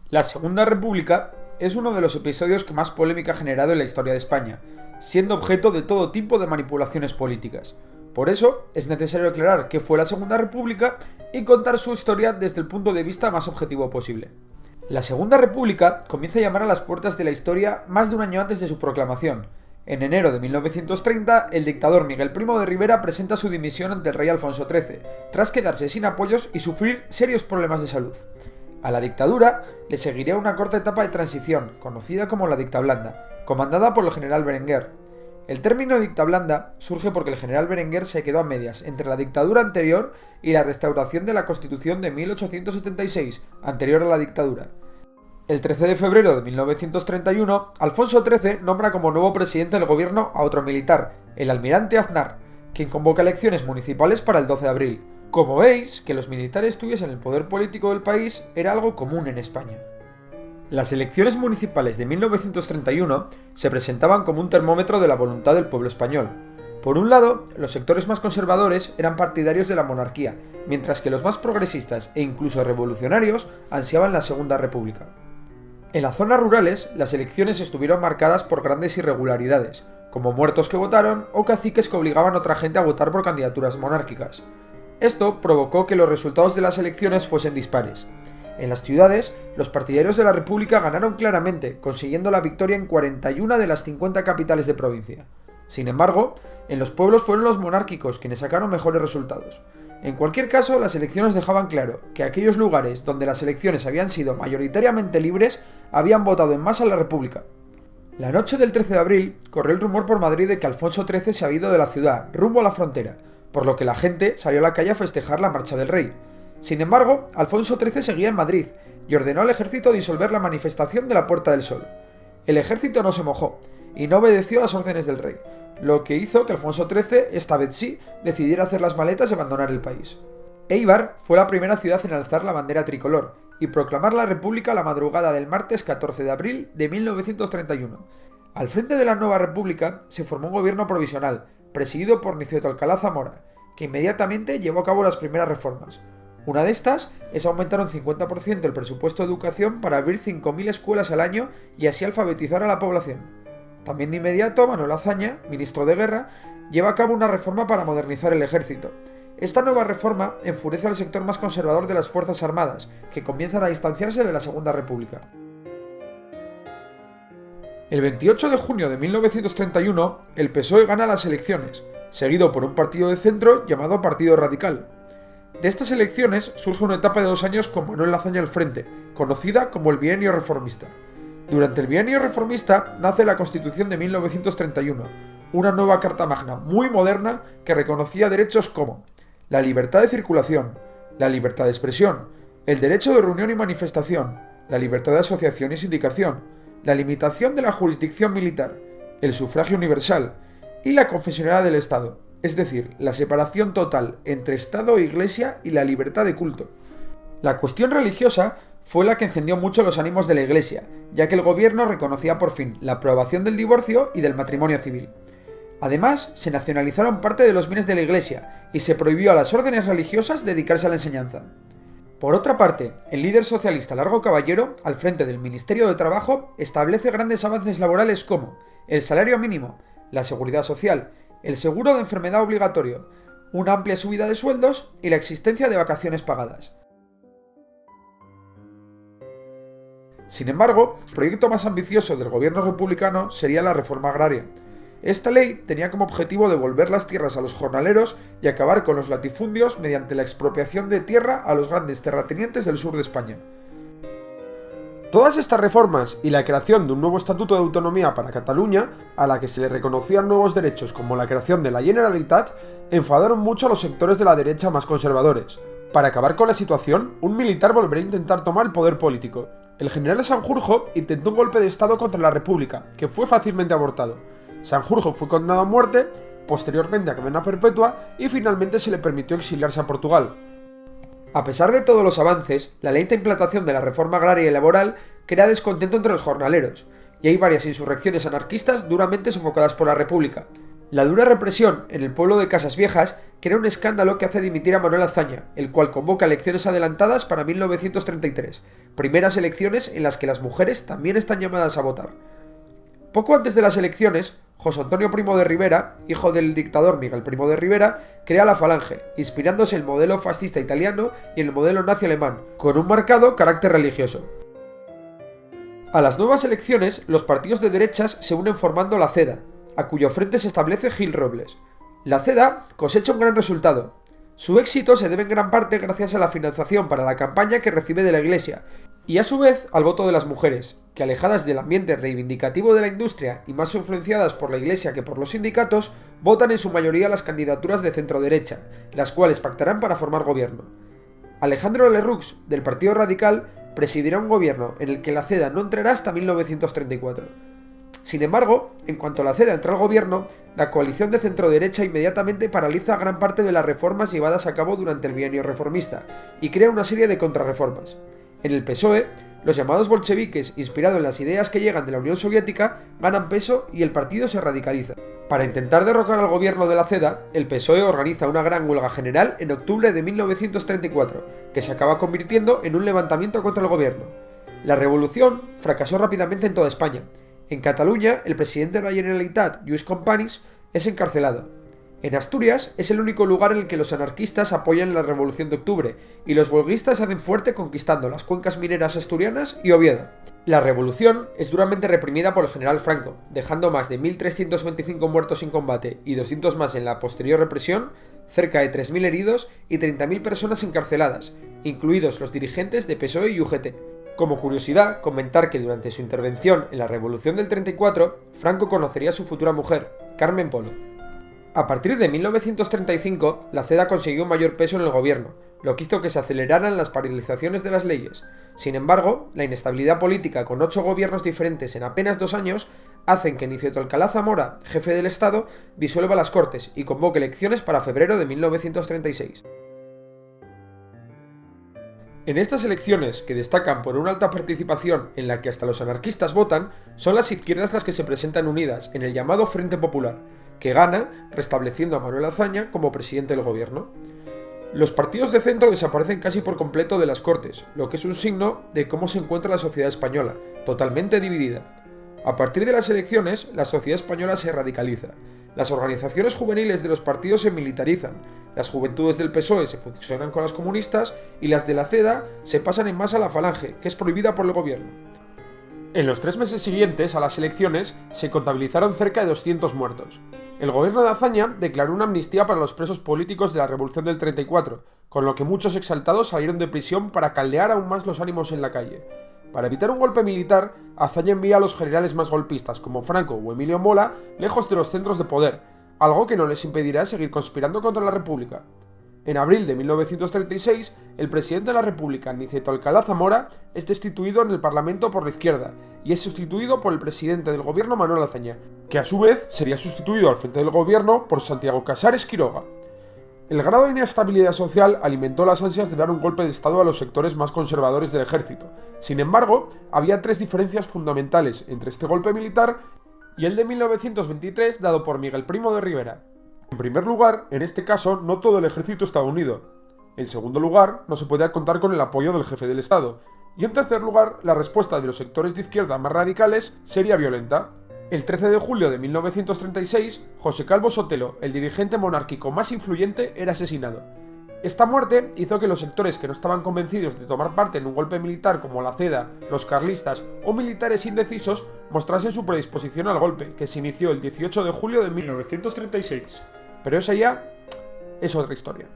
La Segunda República es uno de los episodios que más polémica ha generado en la historia de España, siendo objeto de todo tipo de manipulaciones políticas. Por eso, es necesario aclarar qué fue la Segunda República y contar su historia desde el punto de vista más objetivo posible. La Segunda República comienza a llamar a las puertas de la historia más de un año antes de su proclamación. En enero de 1930, el dictador Miguel Primo de Rivera presenta su dimisión ante el rey Alfonso XIII, tras quedarse sin apoyos y sufrir serios problemas de salud. A la dictadura le seguiría una corta etapa de transición, conocida como la dictablanda, comandada por el general Berenguer. El término dictablanda surge porque el general Berenguer se quedó a medias entre la dictadura anterior y la restauración de la Constitución de 1876, anterior a la dictadura. El 13 de febrero de 1931, Alfonso XIII nombra como nuevo presidente del gobierno a otro militar, el almirante Aznar, quien convoca elecciones municipales para el 12 de abril. Como veis, que los militares tuviesen el poder político del país era algo común en España. Las elecciones municipales de 1931 se presentaban como un termómetro de la voluntad del pueblo español. Por un lado, los sectores más conservadores eran partidarios de la monarquía, mientras que los más progresistas e incluso revolucionarios ansiaban la Segunda República. En las zonas rurales, las elecciones estuvieron marcadas por grandes irregularidades, como muertos que votaron o caciques que obligaban a otra gente a votar por candidaturas monárquicas. Esto provocó que los resultados de las elecciones fuesen dispares. En las ciudades, los partidarios de la República ganaron claramente, consiguiendo la victoria en 41 de las 50 capitales de provincia. Sin embargo, en los pueblos fueron los monárquicos quienes sacaron mejores resultados. En cualquier caso, las elecciones dejaban claro que aquellos lugares donde las elecciones habían sido mayoritariamente libres habían votado en masa a la República. La noche del 13 de abril, corrió el rumor por Madrid de que Alfonso XIII se había ido de la ciudad, rumbo a la frontera, por lo que la gente salió a la calle a festejar la marcha del rey. Sin embargo, Alfonso XIII seguía en Madrid y ordenó al ejército disolver la manifestación de la Puerta del Sol. El ejército no se mojó y no obedeció las órdenes del rey, lo que hizo que Alfonso XIII, esta vez sí, decidiera hacer las maletas y abandonar el país. Éibar fue la primera ciudad en alzar la bandera tricolor y proclamar la República la madrugada del martes 14 de abril de 1931. Al frente de la nueva República se formó un gobierno provisional, presidido por Niceto Alcalá Zamora, que inmediatamente llevó a cabo las primeras reformas. Una de estas es aumentar un 50% el presupuesto de educación para abrir 5.000 escuelas al año y así alfabetizar a la población. También de inmediato, Manuel Azaña, ministro de Guerra, lleva a cabo una reforma para modernizar el ejército. Esta nueva reforma enfurece al sector más conservador de las Fuerzas Armadas, que comienzan a distanciarse de la Segunda República. El 28 de junio de 1931, el PSOE gana las elecciones, seguido por un partido de centro llamado Partido Radical. De estas elecciones surge una etapa de 2 años con Manuel Azaña al frente, conocida como el Bienio Reformista. Durante el Bienio Reformista nace la Constitución de 1931, una nueva Carta Magna muy moderna que reconocía derechos como la libertad de circulación, la libertad de expresión, el derecho de reunión y manifestación, la libertad de asociación y sindicación, la limitación de la jurisdicción militar, el sufragio universal y la confesionalidad del Estado, es decir, la separación total entre Estado e Iglesia y la libertad de culto. La cuestión religiosa fue la que encendió mucho los ánimos de la Iglesia, ya que el gobierno reconocía por fin la aprobación del divorcio y del matrimonio civil. Además, se nacionalizaron parte de los bienes de la Iglesia y se prohibió a las órdenes religiosas dedicarse a la enseñanza. Por otra parte, el líder socialista Largo Caballero, al frente del Ministerio de Trabajo, establece grandes avances laborales como el salario mínimo, la seguridad social, el seguro de enfermedad obligatorio, una amplia subida de sueldos y la existencia de vacaciones pagadas. Sin embargo, el proyecto más ambicioso del gobierno republicano sería la reforma agraria. Esta ley tenía como objetivo devolver las tierras a los jornaleros y acabar con los latifundios mediante la expropiación de tierra a los grandes terratenientes del sur de España. Todas estas reformas y la creación de un nuevo estatuto de autonomía para Cataluña, a la que se le reconocían nuevos derechos como la creación de la Generalitat, enfadaron mucho a los sectores de la derecha más conservadores. Para acabar con la situación, un militar volvería a intentar tomar el poder político. El general Sanjurjo intentó un golpe de estado contra la República, que fue fácilmente abortado. Sanjurjo fue condenado a muerte, posteriormente a cadena perpetua y finalmente se le permitió exiliarse a Portugal. A pesar de todos los avances, la lenta implantación de la reforma agraria y laboral crea descontento entre los jornaleros, y hay varias insurrecciones anarquistas duramente sofocadas por la República. La dura represión en el pueblo de Casas Viejas crea un escándalo que hace dimitir a Manuel Azaña, el cual convoca elecciones adelantadas para 1933, primeras elecciones en las que las mujeres también están llamadas a votar. Poco antes de las elecciones, José Antonio Primo de Rivera, hijo del dictador Miguel Primo de Rivera, crea la Falange, inspirándose en el modelo fascista italiano y en el modelo nazi alemán, con un marcado carácter religioso. A las nuevas elecciones, los partidos de derechas se unen formando la CEDA, a cuyo frente se establece Gil Robles. La CEDA cosecha un gran resultado. Su éxito se debe en gran parte gracias a la financiación para la campaña que recibe de la Iglesia, y a su vez al voto de las mujeres, que alejadas del ambiente reivindicativo de la industria y más influenciadas por la Iglesia que por los sindicatos, votan en su mayoría las candidaturas de centro-derecha, las cuales pactarán para formar gobierno. Alejandro Lerroux, del Partido Radical, presidirá un gobierno en el que la CEDA no entrará hasta 1934. Sin embargo, en cuanto la CEDA entra al gobierno, la coalición de centro-derecha inmediatamente paraliza gran parte de las reformas llevadas a cabo durante el bienio reformista y crea una serie de contrarreformas. En el PSOE, los llamados bolcheviques, inspirados en las ideas que llegan de la Unión Soviética, ganan peso y el partido se radicaliza. Para intentar derrocar al gobierno de la CEDA, el PSOE organiza una gran huelga general en octubre de 1934, que se acaba convirtiendo en un levantamiento contra el gobierno. La revolución fracasó rápidamente en toda España. En Cataluña, el presidente de la Generalitat, Lluís Companys, es encarcelado. En Asturias es el único lugar en el que los anarquistas apoyan la Revolución de Octubre, y los huelguistas hacen fuerte conquistando las cuencas mineras asturianas y Oviedo. La revolución es duramente reprimida por el general Franco, dejando más de 1.325 muertos en combate y 200 más en la posterior represión, cerca de 3.000 heridos y 30.000 personas encarceladas, incluidos los dirigentes de PSOE y UGT. Como curiosidad, comentar que durante su intervención en la Revolución del 34, Franco conocería a su futura mujer, Carmen Polo. A partir de 1935, la CEDA consiguió un mayor peso en el gobierno, lo que hizo que se aceleraran las paralizaciones de las leyes. Sin embargo, la inestabilidad política con 8 gobiernos diferentes en apenas 2 años hacen que Niceto Alcalá Zamora, jefe del Estado, disuelva las Cortes y convoque elecciones para febrero de 1936. En estas elecciones, que destacan por una alta participación en la que hasta los anarquistas votan, son las izquierdas las que se presentan unidas en el llamado Frente Popular, que gana restableciendo a Manuel Azaña como presidente del gobierno. Los partidos de centro desaparecen casi por completo de las Cortes, lo que es un signo de cómo se encuentra la sociedad española, totalmente dividida. A partir de las elecciones, la sociedad española se radicaliza. Las organizaciones juveniles de los partidos se militarizan, las juventudes del PSOE se fusionan con las comunistas y las de la CEDA se pasan en masa a la Falange, que es prohibida por el gobierno. En los 3 meses siguientes a las elecciones se contabilizaron cerca de 200 muertos. El gobierno de Azaña declaró una amnistía para los presos políticos de la Revolución del 34, con lo que muchos exaltados salieron de prisión para caldear aún más los ánimos en la calle. Para evitar un golpe militar, Azaña envía a los generales más golpistas como Franco o Emilio Mola lejos de los centros de poder, algo que no les impedirá seguir conspirando contra la República. En abril de 1936, el presidente de la República, Niceto Alcalá Zamora, es destituido en el Parlamento por la izquierda y es sustituido por el presidente del gobierno Manuel Azaña, que a su vez sería sustituido al frente del gobierno por Santiago Casares Quiroga. El grado de inestabilidad social alimentó las ansias de dar un golpe de Estado a los sectores más conservadores del ejército. Sin embargo, había 3 diferencias fundamentales entre este golpe militar y el de 1923 dado por Miguel Primo de Rivera. En primer lugar, en este caso, no todo el ejército estaba unido. En segundo lugar, no se podía contar con el apoyo del jefe del Estado. Y en tercer lugar, la respuesta de los sectores de izquierda más radicales sería violenta. El 13 de julio de 1936, José Calvo Sotelo, el dirigente monárquico más influyente, era asesinado. Esta muerte hizo que los sectores que no estaban convencidos de tomar parte en un golpe militar como la CEDA, los carlistas o militares indecisos mostrasen su predisposición al golpe, que se inició el 18 de julio de 1936. Pero esa ya es otra historia.